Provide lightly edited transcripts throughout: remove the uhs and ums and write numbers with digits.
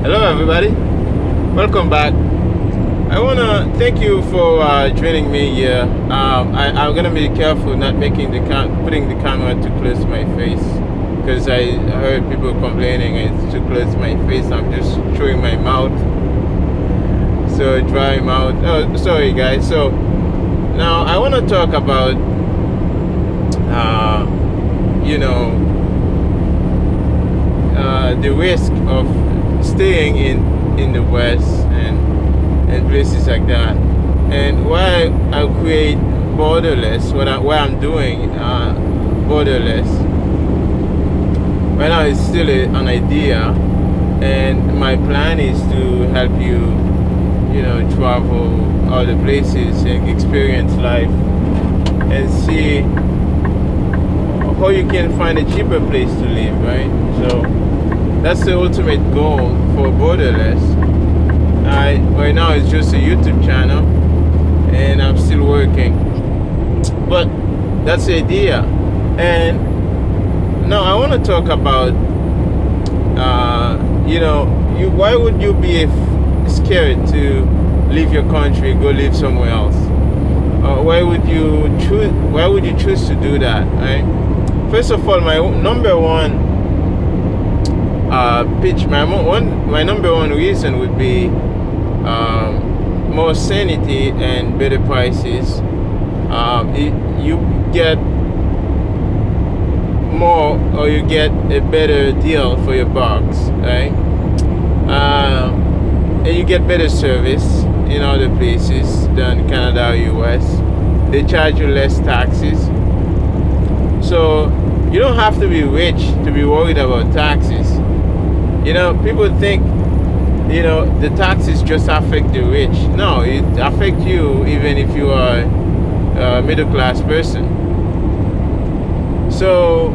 Hello, everybody. Welcome back. I want to thank you for joining me here. I'm going to be careful not making putting the camera too close to my face because I heard people complaining it's too close to my face. I'm just showing my mouth. So, dry mouth. Oh, sorry, guys. So, now I want to talk about, the risk of staying in the West and places like that, and why I create Borderless. What I'm doing, Borderless. Right now, it's still an idea, and my plan is to help you, travel all the places and experience life, and see how you can find a cheaper place to live. Right, so. That's the ultimate goal for Borderless. Right now it's just a YouTube channel and I'm still working. But that's the idea. And now I want to talk about, why would you be scared to leave your country, go live somewhere else? Why would you choose to do that? Right? First of all, my number one my number one reason would be more sanity and better prices. You get more, or you get a better deal for your bucks, right? And you get better service in other places than Canada or US. They charge you less taxes, so you don't have to be rich to be worried about taxes. People think, the taxes just affect the rich. No, it affects you even if you are a middle class person. So,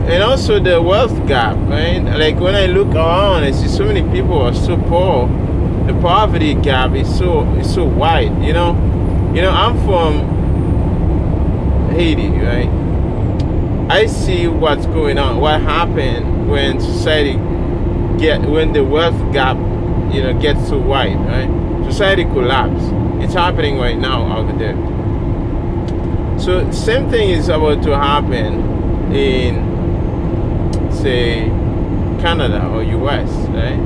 and also the wealth gap, right? Like when I look around, I see so many people are so poor. The poverty gap is so wide. I'm from Haiti, right? I see what's going on. What happened when when the wealth gap, gets so wide, right? Society collapse. It's happening right now over there. So same thing is about to happen in, say, Canada or US, right?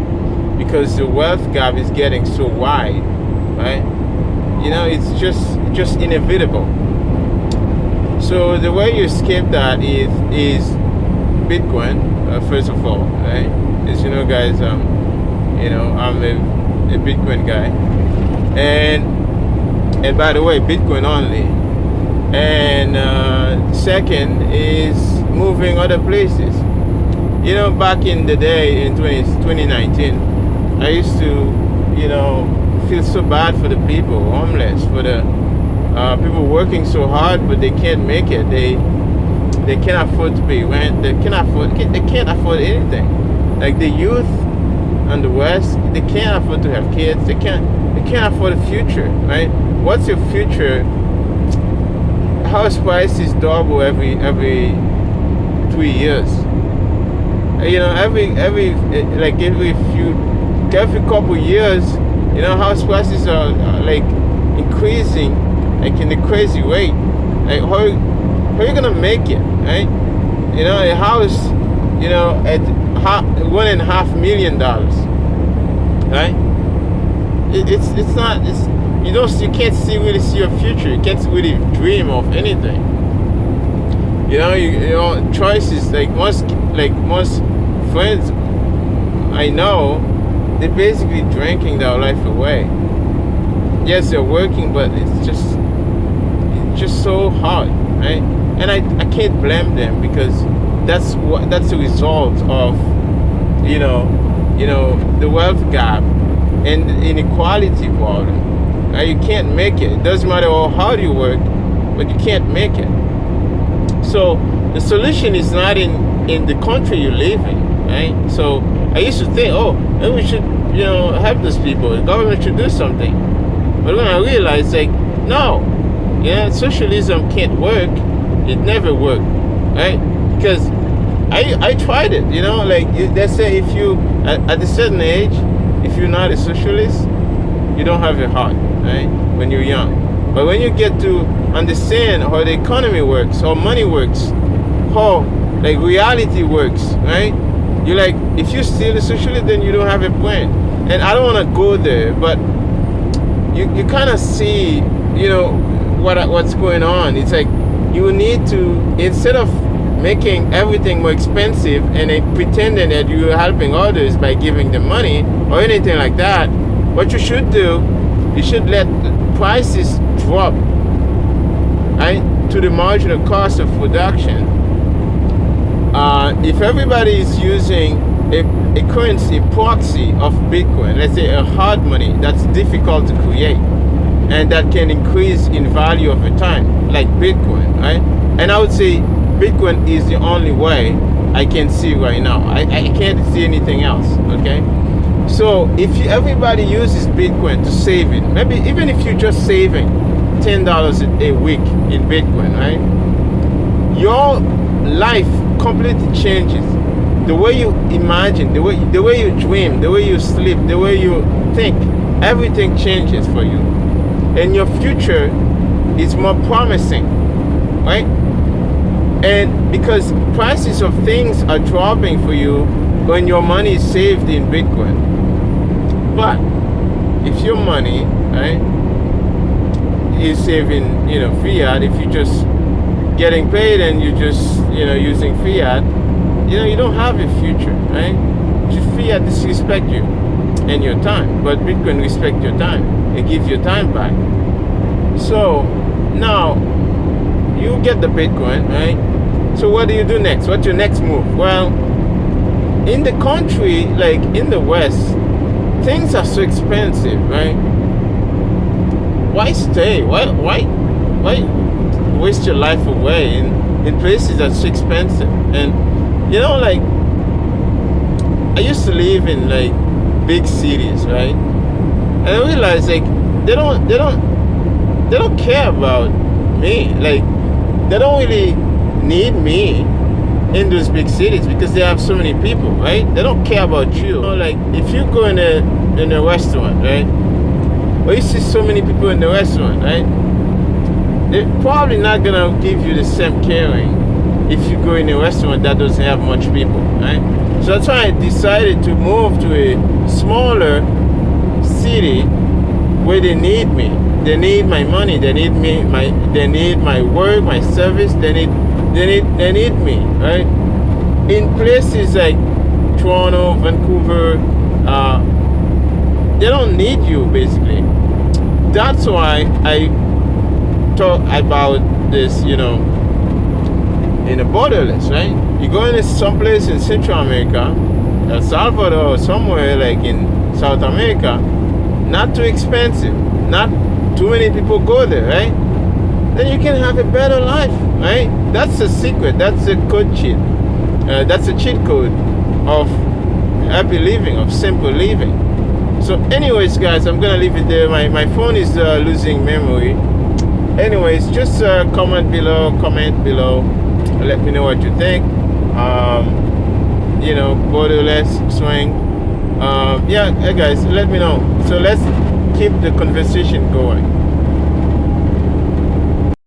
Because the wealth gap is getting so wide, right? It's just inevitable. So the way you escape that is Bitcoin, first of all, right? As you know, guys, I'm a Bitcoin guy, and by the way, Bitcoin only. And second is moving other places. Back in the day in 2019, I used to, feel so bad for the people, homeless, for the people working so hard, but they can't make it. They can't afford to pay rent. They can't afford anything. Like the youth in the West, they can't afford to have kids. They can't afford a future, right? What's your future? House prices double every 3 years. Every couple years, house prices are like increasing, like in a crazy way. Like how are you gonna make it, right? A house, at $1.5 million, right? It's not. You can't really see your future. You can't really dream of anything. Choices, like most friends I know, they're basically drinking their life away. Yes, they're working, but it's just so hard, right? And I can't blame them because that's the result of the wealth gap and the inequality problem. Right? You can't make it. It doesn't matter how hard you work, but you can't make it. So the solution is not in the country you live in, right? So I used to think, maybe we should help those people. The government should do something. But when I realized, like, no, socialism can't work. It never worked, right? Because I tried it, like they say, if you at a certain age, you're not a socialist, you don't have a heart, right? When you're young. But when you get to understand how the economy works, how money works, how like reality works, right? You're like, if you're still a socialist, then you don't have a brain. And I don't want to go there, but you kind of see, you know, what's going on. It's like you need to, instead of making everything more expensive and then pretending that you're helping others by giving them money or anything like that, what you should do, you should let prices drop, right, to the marginal cost of production. If everybody is using a currency, a proxy of Bitcoin, let's say a hard money that's difficult to create and that can increase in value over time, like Bitcoin, right? And I would say Bitcoin is the only way I can see right now. I can't see anything else, okay? So if everybody uses Bitcoin to save it, maybe even if you're just saving $10 a week in Bitcoin, right? Your life completely changes. The way you imagine, the way you dream, the way you sleep, the way you think, everything changes for you. And your future is more promising, right? And because prices of things are dropping for you when your money is saved in Bitcoin. But if your money, right, is saving, you know, fiat, if you're just getting paid and you're just, you know, using fiat, you know, you don't have a future, right? Fiat disrespect you and your time, but Bitcoin respect your time. It gives your time back. So now you get the Bitcoin, right? So what do you do next? What's your next move? Well, in the country, like in the West, things are so expensive, right? Why stay? Why waste your life away in places that's so expensive? And you know, like, I used to live in like big cities, right? And I realized like they don't care about me. Like, they don't really need me in those big cities because they have so many people, right? They don't care about you. You know, like if you go in a restaurant, right? Or you see so many people in the restaurant, right? They're probably not gonna give you the same caring if you go in a restaurant that doesn't have much people, right? So that's why I decided to move to a smaller city where they need me. They need my money. They need me. They need my work, my service. They need me, right? In places like Toronto, Vancouver, they don't need you basically. That's why I talk about this, you know, in a borderless, right? You go into some place in Central America, El Salvador, or somewhere like in South America, not too expensive, not too many people go there, right? Then you can have a better life, right? That's the secret. That's a code cheat. That's a cheat code of happy living, of simple living. So anyways, guys, I'm gonna leave it there. My phone is losing memory. Anyways, just comment below, let me know what you think. You know, borderless swing. Yeah, hey guys, let me know. So let's keep the conversation going.